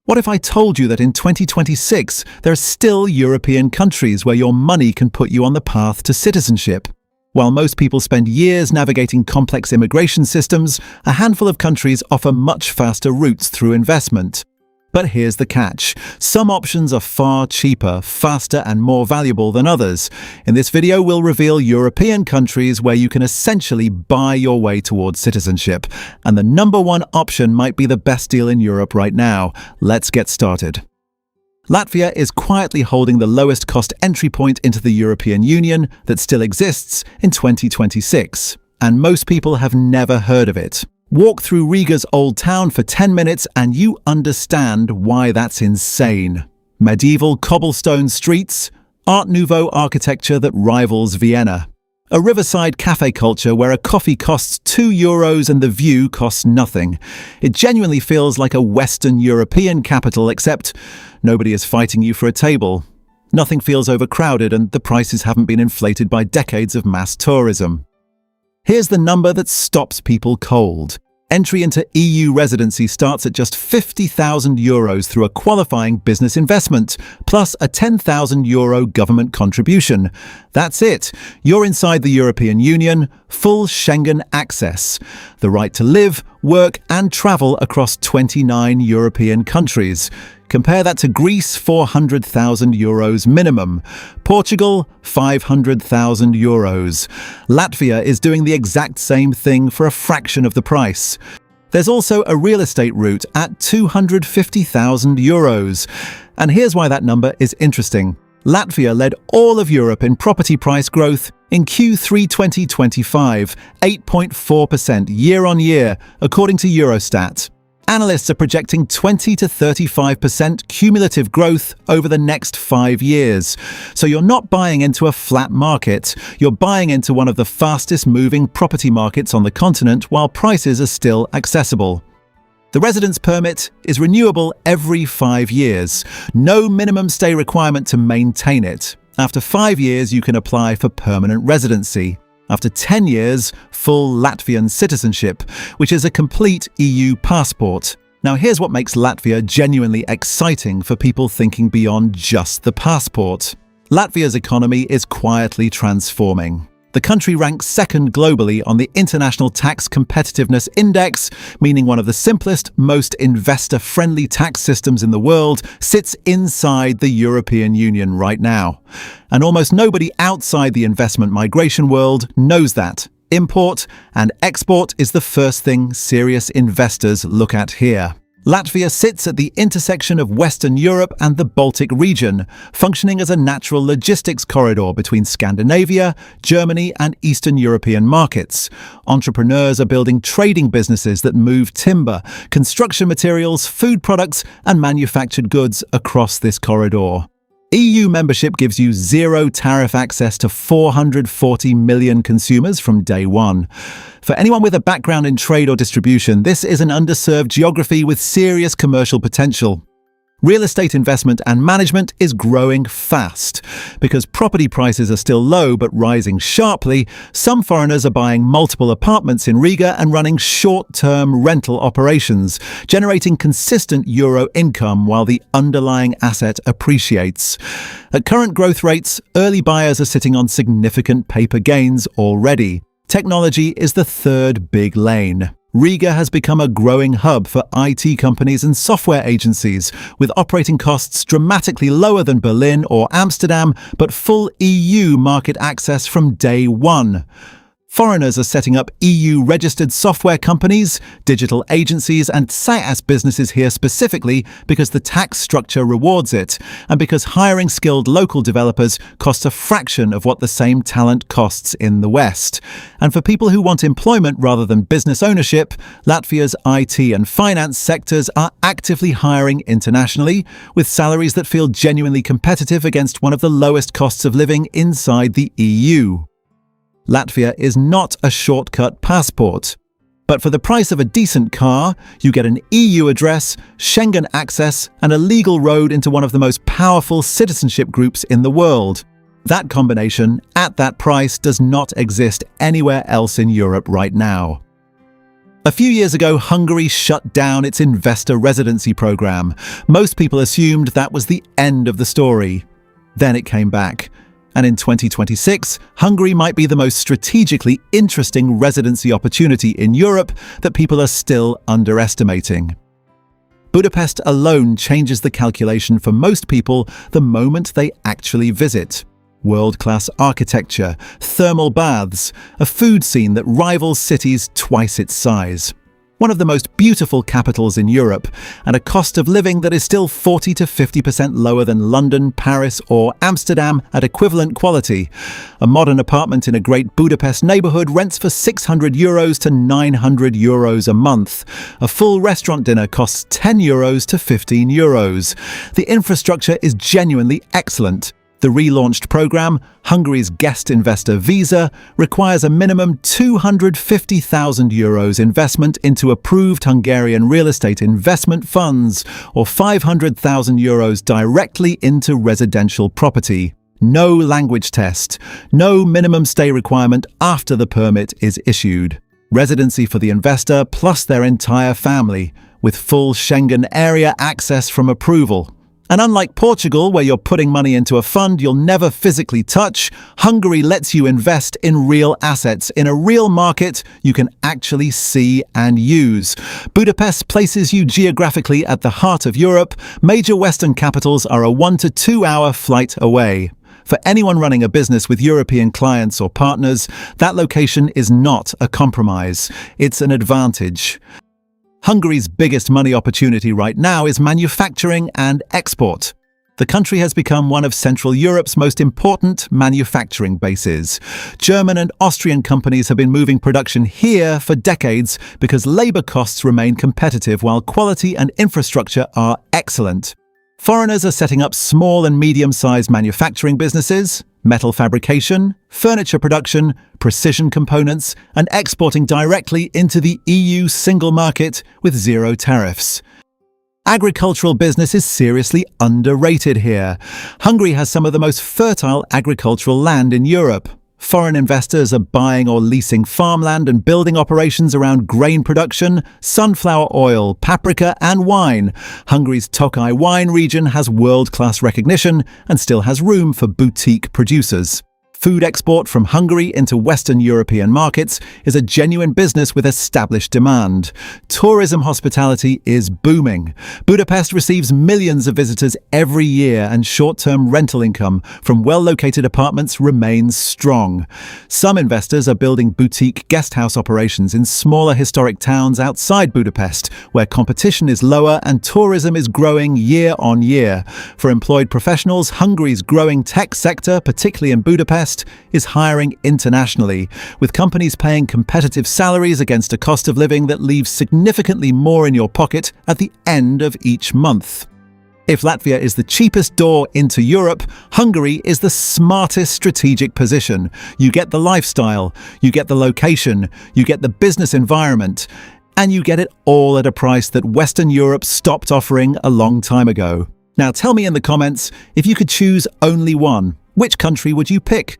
What if I told you that in 2026, there are still European countries where your money can put you on the path to citizenship? While most people spend years navigating complex immigration systems, a handful of countries offer much faster routes through investment. But here's the catch. Some options are far cheaper, faster, and more valuable than others. In this video, we'll reveal European countries where you can essentially buy your way towards citizenship. And the number one option might be the best deal in Europe right now. Let's get started. Latvia is quietly holding the lowest cost entry point into the European Union that still exists in 2026. And most people have never heard of it. Walk through Riga's old town for 10 minutes and you understand why that's insane. Medieval cobblestone streets, Art Nouveau architecture that rivals Vienna, a riverside cafe culture where a coffee costs €2 and the view costs nothing. It genuinely feels like a Western European capital, except nobody is fighting you for a table. Nothing feels overcrowded and the prices haven't been inflated by decades of mass tourism. Here's the number that stops people cold. Entry into EU residency starts at just €50,000 through a qualifying business investment, plus a €10,000 government contribution. That's it. You're inside the European Union, full Schengen access. The right to live, work and travel across 29 European countries. Compare that to Greece, €400,000 minimum. Portugal, €500,000. Latvia is doing the exact same thing for a fraction of the price. There's also a real estate route at €250,000. And here's why that number is interesting. Latvia led all of Europe in property price growth in Q3 2025, 8.4% year-on-year, according to Eurostat. Analysts are projecting 20 to 35% cumulative growth over the next 5 years. So you're not buying into a flat market, you're buying into one of the fastest moving property markets on the continent while prices are still accessible. The residence permit is renewable every 5 years. No minimum stay requirement to maintain it. After 5 years, you can apply for permanent residency. After 10 years, full Latvian citizenship, which is a complete EU passport. Now here's what makes Latvia genuinely exciting for people thinking beyond just the passport. Latvia's economy is quietly transforming. The country ranks second globally on the International Tax Competitiveness Index, meaning one of the simplest, most investor-friendly tax systems in the world sits inside the European Union right now. And almost nobody outside the investment migration world knows that. Import and export is the first thing serious investors look at here. Latvia sits at the intersection of Western Europe and the Baltic region, functioning as a natural logistics corridor between Scandinavia, Germany, and Eastern European markets. Entrepreneurs are building trading businesses that move timber, construction materials, food products, and manufactured goods across this corridor. EU membership gives you zero tariff access to 440 million consumers from day one. For anyone with a background in trade or distribution, this is an underserved geography with serious commercial potential. Real estate investment and management is growing fast. Because property prices are still low but rising sharply, some foreigners are buying multiple apartments in Riga and running short-term rental operations, generating consistent euro income while the underlying asset appreciates. At current growth rates, early buyers are sitting on significant paper gains already. Technology is the third big lane. Riga has become a growing hub for IT companies and software agencies, with operating costs dramatically lower than Berlin or Amsterdam, but full EU market access from day one. Foreigners are setting up EU-registered software companies, digital agencies, and SaaS businesses here specifically because the tax structure rewards it, and because hiring skilled local developers costs a fraction of what the same talent costs in the West. And for people who want employment rather than business ownership, Latvia's IT and finance sectors are actively hiring internationally, with salaries that feel genuinely competitive against one of the lowest costs of living inside the EU. Latvia is not a shortcut passport. But for the price of a decent car, you get an EU address, Schengen access, and a legal road into one of the most powerful citizenship groups in the world. That combination, at that price, does not exist anywhere else in Europe right now. A few years ago, Hungary shut down its investor residency program. Most people assumed that was the end of the story. Then it came back. And in 2026, Hungary might be the most strategically interesting residency opportunity in Europe that people are still underestimating. Budapest alone changes the calculation for most people the moment they actually visit. World-class architecture, thermal baths, a food scene that rivals cities twice its size. One of the most beautiful capitals in Europe, and a cost of living that is still 40 to 50% lower than London, Paris, or Amsterdam at equivalent quality. A modern apartment in a great Budapest neighborhood rents for €600 to €900 a month. A full restaurant dinner costs €10 to €15. The infrastructure is genuinely excellent. The relaunched program, Hungary's guest investor visa, requires a minimum €250,000 investment into approved Hungarian real estate investment funds, or €500,000 directly into residential property. No language test, no minimum stay requirement after the permit is issued. Residency for the investor plus their entire family, with full Schengen area access from approval. And unlike Portugal, where you're putting money into a fund you'll never physically touch, Hungary lets you invest in real assets in a real market you can actually see and use. Budapest places you geographically at the heart of Europe. Major Western capitals are a 1 to 2 hour flight away. For anyone running a business with European clients or partners, that location is not a compromise. It's an advantage. Hungary's biggest money opportunity right now is manufacturing and export. The country has become one of Central Europe's most important manufacturing bases. German and Austrian companies have been moving production here for decades because labor costs remain competitive while quality and infrastructure are excellent. Foreigners are setting up small and medium-sized manufacturing businesses, metal fabrication, furniture production, precision components, and exporting directly into the EU single market with zero tariffs. Agricultural business is seriously underrated here. Hungary has some of the most fertile agricultural land in Europe. Foreign investors are buying or leasing farmland and building operations around grain production, sunflower oil, paprika, and wine. Hungary's Tokai wine region has world-class recognition and still has room for boutique producers. Food export from Hungary into Western European markets is a genuine business with established demand. Tourism hospitality is booming. Budapest receives millions of visitors every year, and short-term rental income from well-located apartments remains strong. Some investors are building boutique guesthouse operations in smaller historic towns outside Budapest, where competition is lower and tourism is growing year on year. For employed professionals, Hungary's growing tech sector, particularly in Budapest, is hiring internationally, with companies paying competitive salaries against a cost of living that leaves significantly more in your pocket at the end of each month. If Latvia is the cheapest door into Europe, Hungary is the smartest strategic position. You get the lifestyle, you get the location, you get the business environment, and you get it all at a price that Western Europe stopped offering a long time ago. Now tell me in the comments, if you could choose only one, which country would you pick?